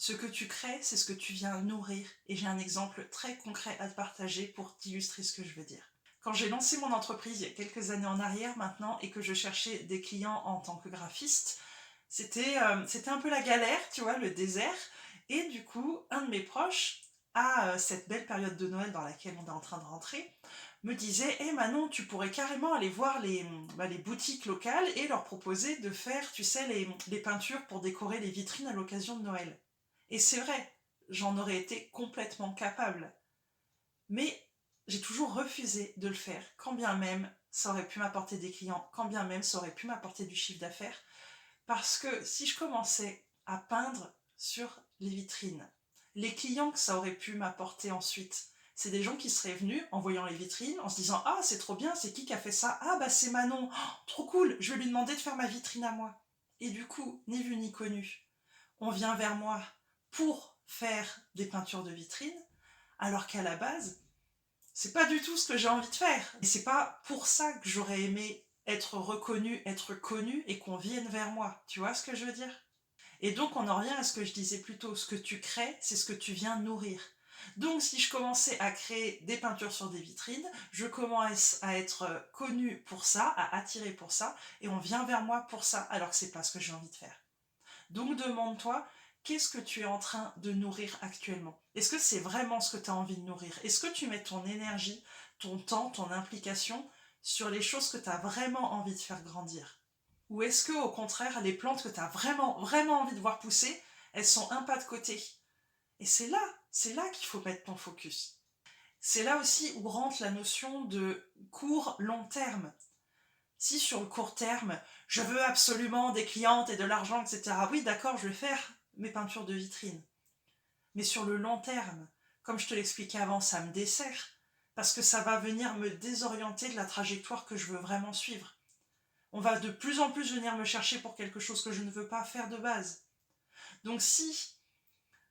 Ce que tu crées, c'est ce que tu viens nourrir. Et j'ai un exemple très concret à te partager pour t'illustrer ce que je veux dire. Quand j'ai lancé mon entreprise il y a quelques années en arrière maintenant et que je cherchais des clients en tant que graphiste, c'était un peu la galère, tu vois, le désert. Et du coup, un de mes proches, à cette belle période de Noël dans laquelle on est en train de rentrer, me disait: «Eh Manon, tu pourrais carrément aller voir les boutiques locales et leur proposer de faire, tu sais, les peintures pour décorer les vitrines à l'occasion de Noël.» Et c'est vrai, j'en aurais été complètement capable. Mais j'ai toujours refusé de le faire, quand bien même ça aurait pu m'apporter des clients, quand bien même ça aurait pu m'apporter du chiffre d'affaires. Parce que si je commençais à peindre sur les vitrines, les clients que ça aurait pu m'apporter ensuite, c'est des gens qui seraient venus en voyant les vitrines, en se disant: «Ah, c'est trop bien, c'est qui a fait ça? Ah, bah c'est Manon, oh, trop cool, je vais lui demander de faire ma vitrine à moi.» Et du coup, ni vu ni connu, on vient vers moi pour faire des peintures de vitrine, alors qu'à la base, c'est pas du tout ce que j'ai envie de faire. Et c'est pas pour ça que j'aurais aimé être reconnue, être connue et qu'on vienne vers moi. Tu vois ce que je veux dire? Et donc on en revient à ce que je disais plus tôt, ce que tu crées, c'est ce que tu viens nourrir. Donc si je commençais à créer des peintures sur des vitrines, je commence à être connue pour ça, à attirer pour ça, et on vient vers moi pour ça, alors que c'est pas ce que j'ai envie de faire. Donc demande-toi, qu'est-ce que tu es en train de nourrir actuellement? Est-ce que c'est vraiment ce que tu as envie de nourrir? Est-ce que tu mets ton énergie, ton temps, ton implication sur les choses que tu as vraiment envie de faire grandir? Ou est-ce que au contraire, les plantes que tu as vraiment, vraiment envie de voir pousser, elles sont un pas de côté? Et c'est là qu'il faut mettre ton focus. C'est là aussi où rentre la notion de court long terme. Si sur le court terme, je veux absolument des clientes et de l'argent, etc., oui, d'accord, je vais faire mes peintures de vitrine. Mais sur le long terme, comme je te l'expliquais avant, ça me dessert, parce que ça va venir me désorienter de la trajectoire que je veux vraiment suivre. On va de plus en plus venir me chercher pour quelque chose que je ne veux pas faire de base. Donc si,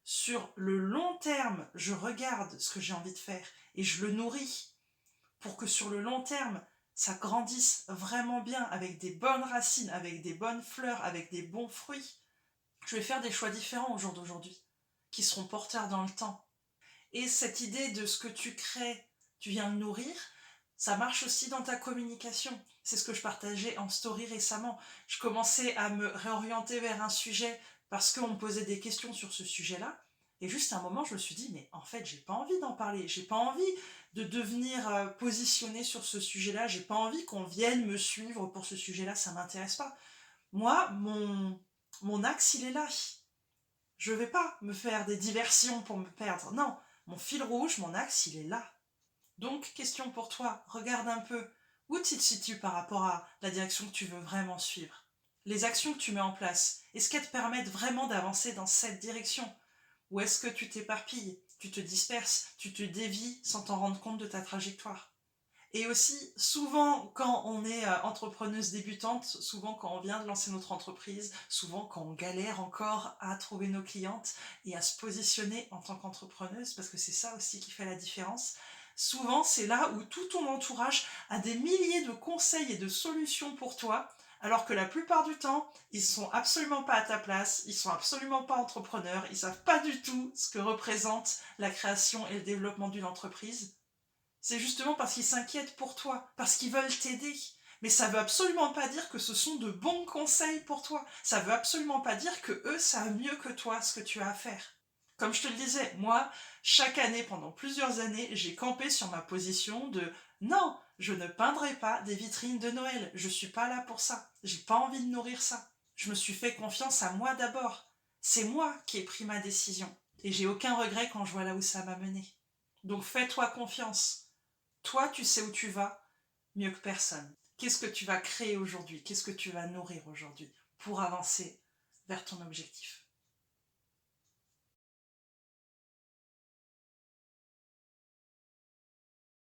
sur le long terme, je regarde ce que j'ai envie de faire et je le nourris, pour que sur le long terme, ça grandisse vraiment bien, avec des bonnes racines, avec des bonnes fleurs, avec des bons fruits, je vais faire des choix différents au jour d'aujourd'hui, qui seront porteurs dans le temps. Et cette idée de ce que tu crées, tu viens de nourrir, ça marche aussi dans ta communication. C'est ce que je partageais en story récemment. Je commençais à me réorienter vers un sujet parce qu'on me posait des questions sur ce sujet-là. Et juste à un moment, je me suis dit, mais en fait, j'ai pas envie d'en parler. J'ai pas envie de devenir positionnée sur ce sujet-là. J'ai pas envie qu'on vienne me suivre pour ce sujet-là. Ça m'intéresse pas. Moi, mon axe, il est là. Je vais pas me faire des diversions pour me perdre. Non, mon fil rouge, mon axe, il est là. Donc, question pour toi, regarde un peu où tu te situes par rapport à la direction que tu veux vraiment suivre. Les actions que tu mets en place, est-ce qu'elles te permettent vraiment d'avancer dans cette direction? Ou est-ce que tu t'éparpilles, tu te disperses, tu te dévies sans t'en rendre compte de ta trajectoire? Et aussi, souvent quand on est entrepreneuse débutante, souvent quand on vient de lancer notre entreprise, souvent quand on galère encore à trouver nos clientes et à se positionner en tant qu'entrepreneuse, parce que c'est ça aussi qui fait la différence, souvent c'est là où tout ton entourage a des milliers de conseils et de solutions pour toi, alors que la plupart du temps, ils sont absolument pas à ta place, ils sont absolument pas entrepreneurs, ils savent pas du tout ce que représente la création et le développement d'une entreprise. C'est justement parce qu'ils s'inquiètent pour toi, parce qu'ils veulent t'aider. Mais ça veut absolument pas dire que ce sont de bons conseils pour toi. Ça veut absolument pas dire que eux savent mieux que toi ce que tu as à faire. Comme je te le disais, moi, chaque année, pendant plusieurs années, j'ai campé sur ma position de non, je ne peindrai pas des vitrines de Noël. Je suis pas là pour ça. J'ai pas envie de nourrir ça. Je me suis fait confiance à moi d'abord. C'est moi qui ai pris ma décision. Et j'ai aucun regret quand je vois là où ça m'a mené. Donc fais-toi confiance. Toi, tu sais où tu vas mieux que personne. Qu'est-ce que tu vas créer aujourd'hui? Qu'est-ce que tu vas nourrir aujourd'hui pour avancer vers ton objectif?